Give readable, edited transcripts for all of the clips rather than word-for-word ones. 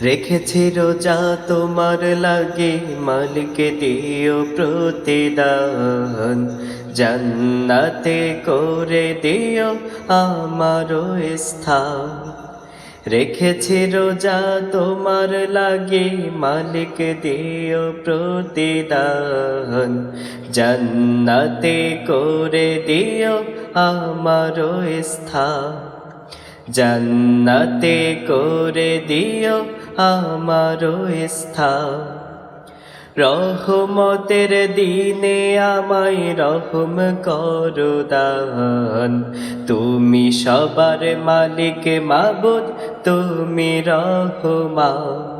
রেখেছি রোজা তোমার লাগে, মালিকে দিও প্রতিদান। জান্নাতে করে দিও আমারও স্থান। রেখেছি রোজা তোমার লাগে, মালিক দিও প্রতিদান। জান্নাতে করে দিও আমারও স্থান। জান্নাতে করে দিও আমারও স্থান। রহমতের দিনে আমায় রহম করো দান। তুমি সবার মালিক মাবুদ, তুমি রহমান।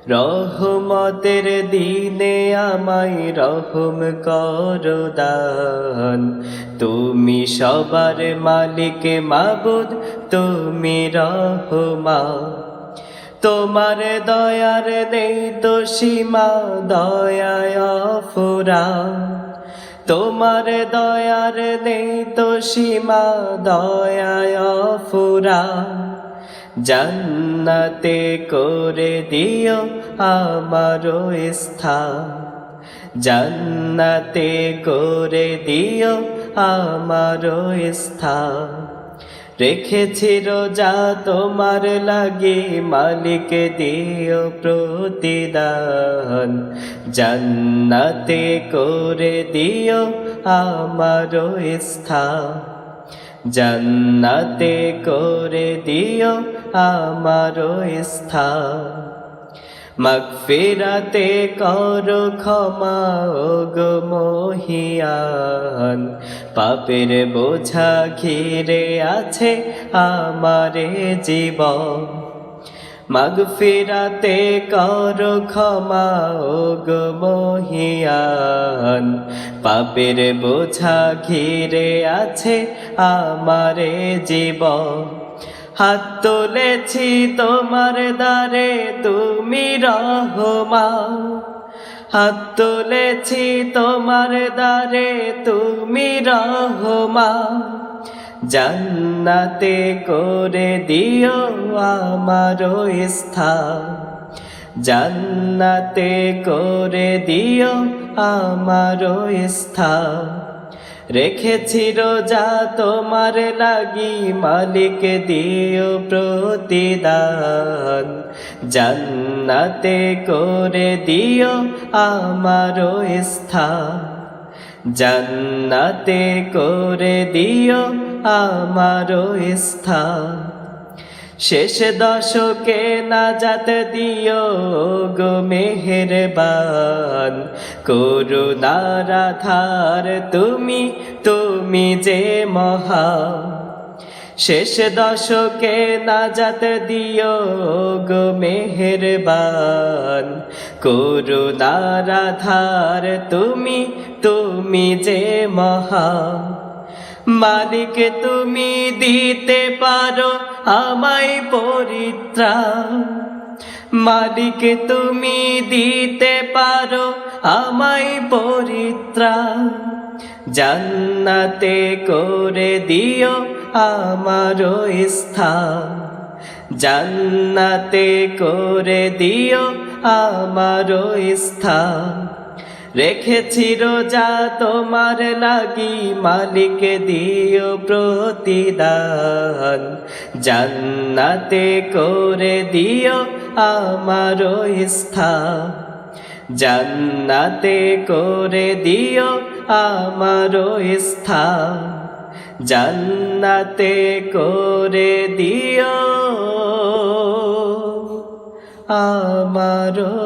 রহমতের দিনে আমায় রহম করো দান। তুমি সবার মালিক মাবুদ, তুমি রহমান। তোমার দয়ার নেই তো সীমা, দয়ায় অফুরান। তোমার দয়ার নেই তো সীমা, দয়ায় অফুরান। জান্নাতে করে দিও আমারও স্থান। জান্নাতে করে দিও আমারও স্থান। রেখেছি রোজা তোমার লাগে, মালিক দিও প্রতিদান। জান্নাতে করে দিও আমারও স্থান। জান্নাতে করে দিও আমারও স্থান। মাগফিরাতে করো ক্ষমা ওগো মহিয়ান। পাপের বোঝা ঘিরে আছে আমারে জীবন। মাগফিরাতে করো ক্ষমা ওগো মহিয়ান। পাপের বোঝা ঘিরে আছে আমারে জীবন। হাত তুলেছি তোমার দ্বারে, তুমি রহমান। হাত তুলেছি তোমার দ্বারে, তুমি রহমান। জান্নাতে করে দিও আমারও স্থান। জান্নাতে করে দিও আমারও স্থান। রেখেছি রোজা তোমার লাগি, মালিক দিও প্রতিদান। জান্নাতে করে দিও আমারও স্থান। জান্নাতে করে দিও আমারও স্থান। শেষ দশকে নাজাত দিও গো মেহেরবান। করুণার আধার তুমি, তুমি যে মহান। শেষ দশকে নাজাত দিও গো মেহেরবান। করুণার আধার তুমি, তুমি যে মহান। মালিক তুমি দিতে পারো আমায় পরিত্রাণ। মালিক তুমি দিতে পারো আমায় পরিত্রাণ। জান্নাতে করে দিও আমারও স্থান। জান্নাতে করে দিও আমারও স্থান। রেখেছি রোজা তোমার লাগি, মালিক দিও প্রতিদান। জান্নাতে করে দিও আমারও স্থান। জান্নাতে করে দিও আমারও স্থান। জান্নাতে করে দিও আমারও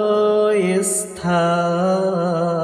স্থান।